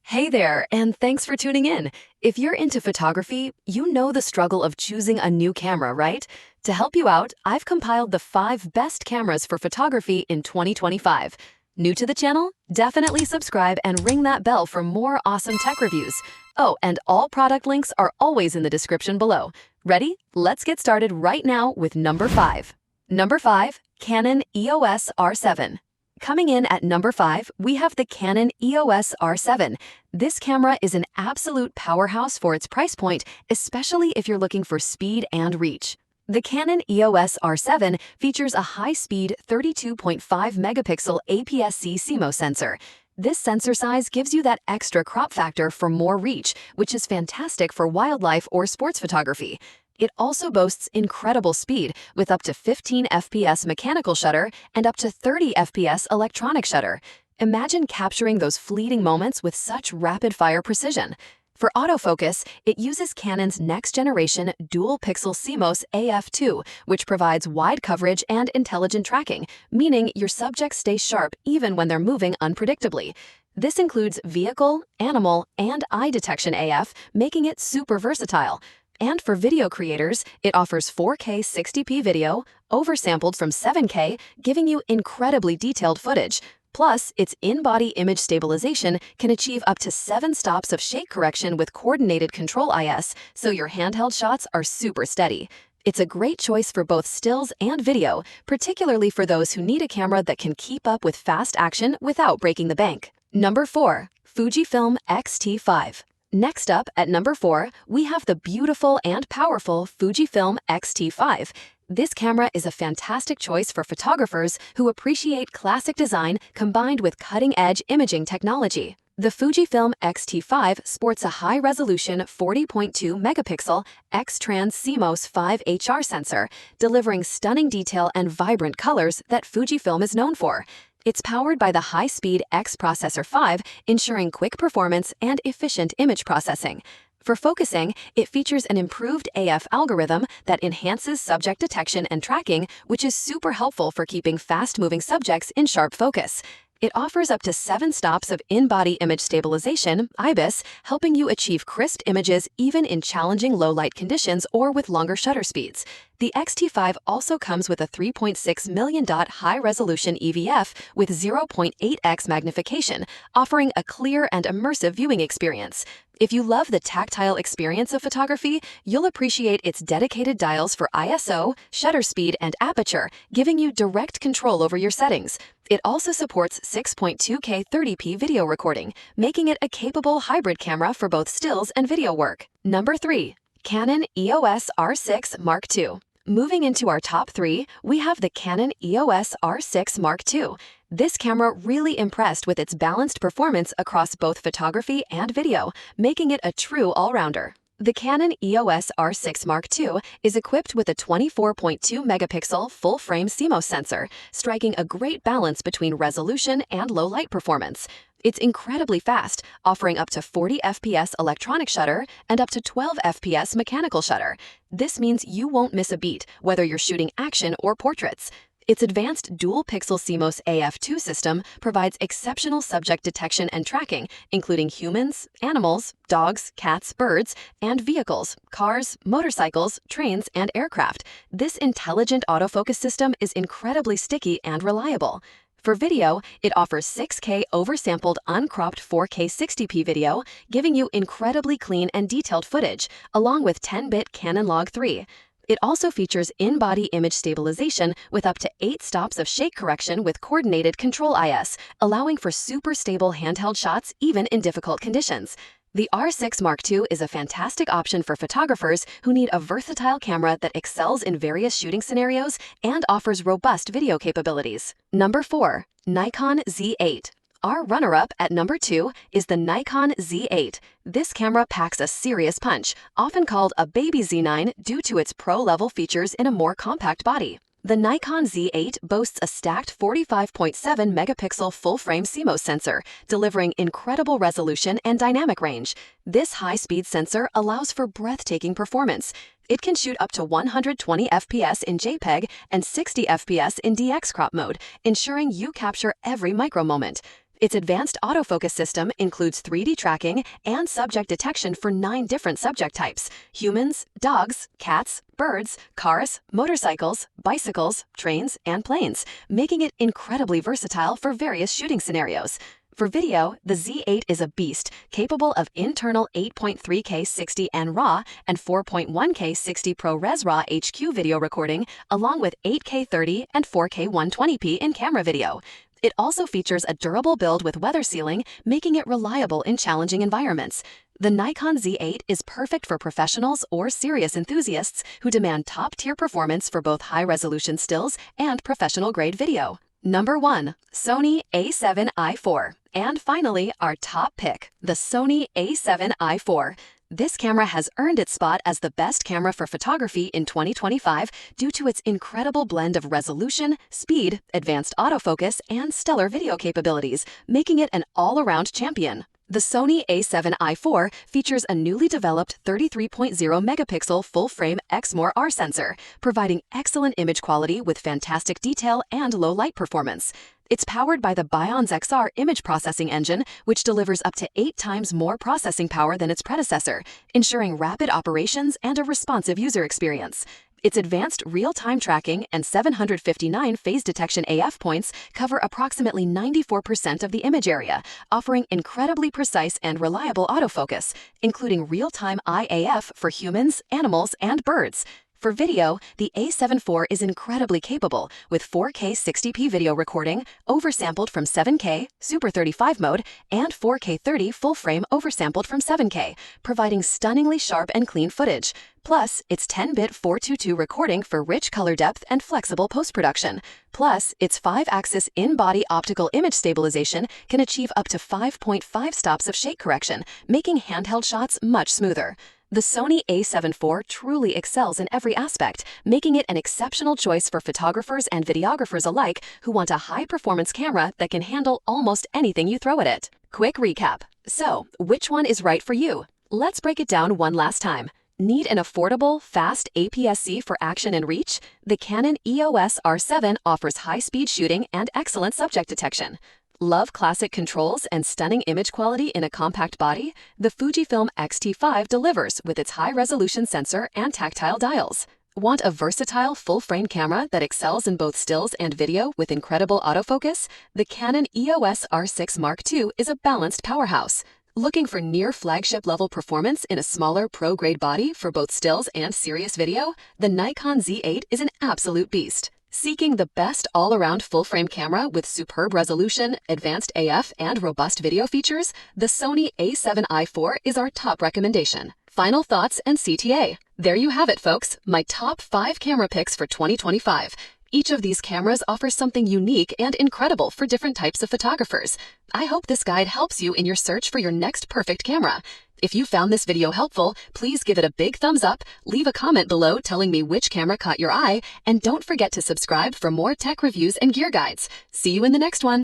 Hey there, and thanks for tuning in. If you're into photography, you know the struggle of choosing a new camera, right? To help you out, I've compiled the 5 best cameras for photography in 2025. New to the channel? Definitely subscribe and ring that bell for more awesome tech reviews. Oh, and all product links are always in the description below. Ready? Let's get started right now with number 5. Number 5, Canon EOS R7. Coming in at number 5, we have the Canon EOS R7. This camera is an absolute powerhouse for its price point, especially if you're looking for speed and reach. The Canon EOS R7 features a high-speed 32.5 megapixel APS-C CMOS sensor. This sensor size gives you that extra crop factor for more reach, which is fantastic for wildlife or sports photography. It also boasts incredible speed with up to 15 FPS mechanical shutter and up to 30 FPS electronic shutter. Imagine capturing those fleeting moments with such rapid-fire precision. For autofocus, it uses Canon's next-generation dual-pixel CMOS AF2, which provides wide coverage and intelligent tracking, meaning your subjects stay sharp even when they're moving unpredictably. This includes vehicle, animal, and eye detection AF, making it super versatile. And for video creators, it offers 4K 60p video, oversampled from 7K, giving you incredibly detailed footage. Plus, its in-body image stabilization can achieve up to 7 stops of shake correction with coordinated control IS, so your handheld shots are super steady. It's a great choice for both stills and video, particularly for those who need a camera that can keep up with fast action without breaking the bank. Number 4, Fujifilm X-T5. Next up, at number 4, we have the beautiful and powerful Fujifilm X-T5. This camera is a fantastic choice for photographers who appreciate classic design combined with cutting-edge imaging technology. The Fujifilm X-T5 sports a high-resolution 40.2 megapixel X-Trans CMOS 5 HR sensor, delivering stunning detail and vibrant colors that Fujifilm is known for. It's powered by the high-speed X Processor 5, ensuring quick performance and efficient image processing. For focusing, it features an improved AF algorithm that enhances subject detection and tracking, which is super helpful for keeping fast-moving subjects in sharp focus. It offers up to 7 stops of in-body image stabilization, IBIS, helping you achieve crisp images even in challenging low-light conditions or with longer shutter speeds. The X-T5 also comes with a 3.6 million dot high-resolution EVF with 0.8x magnification, offering a clear and immersive viewing experience. If you love the tactile experience of photography, you'll appreciate its dedicated dials for ISO, shutter speed, and aperture, giving you direct control over your settings. It also supports 6.2K 30p video recording, making it a capable hybrid camera for both stills and video work. Number 3, Canon EOS R6 Mark II. Moving into our top 3, we have the Canon EOS R6 Mark II. This camera really impressed with its balanced performance across both photography and video, making it a true all-rounder. The Canon EOS R6 Mark II is equipped with a 24.2 megapixel full-frame CMOS sensor, striking a great balance between resolution and low-light performance. It's incredibly fast, offering up to 40 FPS electronic shutter and up to 12 FPS mechanical shutter. This means you won't miss a beat, whether you're shooting action or portraits. Its advanced dual-pixel CMOS AF2 system provides exceptional subject detection and tracking, including humans, animals, dogs, cats, birds, and vehicles, cars, motorcycles, trains, and aircraft. This intelligent autofocus system is incredibly sticky and reliable. For video, it offers 6K oversampled uncropped 4K 60p video, giving you incredibly clean and detailed footage, along with 10-bit Canon Log 3. It also features in-body image stabilization with up to 8 stops of shake correction with coordinated control IS, allowing for super stable handheld shots even in difficult conditions. The R6 Mark II is a fantastic option for photographers who need a versatile camera that excels in various shooting scenarios and offers robust video capabilities. Number 4, Nikon Z8. Our runner-up at number 2 is the Nikon Z8. This camera packs a serious punch, often called a baby Z9 due to its pro-level features in a more compact body. The Nikon Z8 boasts a stacked 45.7 megapixel full-frame CMOS sensor, delivering incredible resolution and dynamic range. This high-speed sensor allows for breathtaking performance. It can shoot up to 120 FPS in JPEG and 60 FPS in DX crop mode, ensuring you capture every micro moment. Its advanced autofocus system includes 3D tracking and subject detection for 9 different subject types: humans, dogs, cats, birds, cars, motorcycles, bicycles, trains, and planes, making it incredibly versatile for various shooting scenarios. For video, the Z8 is a beast, capable of internal 8.3K 60 and RAW and 4.1K 60 ProRes RAW HQ video recording, along with 8K 30 and 4K 120p in camera video. It also features a durable build with weather sealing, making it reliable in challenging environments. The Nikon Z8 is perfect for professionals or serious enthusiasts who demand top-tier performance for both high-resolution stills and professional-grade video. Number 1. Sony A7i4. And finally, our top pick, the Sony A7i4. This camera has earned its spot as the best camera for photography in 2025 due to its incredible blend of resolution, speed, advanced autofocus, and stellar video capabilities, making it an all-around champion. The Sony A7i4 features a newly developed 33.0 megapixel full-frame Exmor-R sensor, providing excellent image quality with fantastic detail and low light performance. It's powered by the Bionz XR image processing engine, which delivers up to 8 times more processing power than its predecessor, ensuring rapid operations and a responsive user experience. Its advanced real-time tracking and 759 phase detection AF points cover approximately 94% of the image area, offering incredibly precise and reliable autofocus, including real-time IAF for humans, animals, and birds. For video, the A7 IV is incredibly capable, with 4K 60p video recording, oversampled from 7K, Super 35 mode, and 4K 30 full-frame oversampled from 7K, providing stunningly sharp and clean footage. Plus, its 10-bit 422 recording for rich color depth and flexible post-production. Plus, its 5-axis in-body optical image stabilization can achieve up to 5.5 stops of shake correction, making handheld shots much smoother. The Sony A7 IV truly excels in every aspect, making it an exceptional choice for photographers and videographers alike who want a high-performance camera that can handle almost anything you throw at it. Quick recap. So, which one is right for you? Let's break it down one last time. Need an affordable, fast APS-C for action and reach? The Canon EOS R7 offers high-speed shooting and excellent subject detection. Love classic controls and stunning image quality in a compact body? The Fujifilm X-T5 delivers with its high-resolution sensor and tactile dials. Want a versatile full-frame camera that excels in both stills and video with incredible autofocus? The Canon EOS R6 Mark II is a balanced powerhouse. Looking for near flagship level performance in a smaller pro-grade body for both stills and serious video? The Nikon Z8 is an absolute beast. Seeking the best all-around full-frame camera with superb resolution, advanced AF, and robust video features? The Sony A7i IV is our top recommendation. Final thoughts and CTA. There you have it, folks, my top 5 camera picks for 2025. Each of these cameras offers something unique and incredible for different types of photographers. I hope this guide helps you in your search for your next perfect camera. If you found this video helpful, please give it a big thumbs up, leave a comment below telling me which camera caught your eye, and don't forget to subscribe for more tech reviews and gear guides. See you in the next one.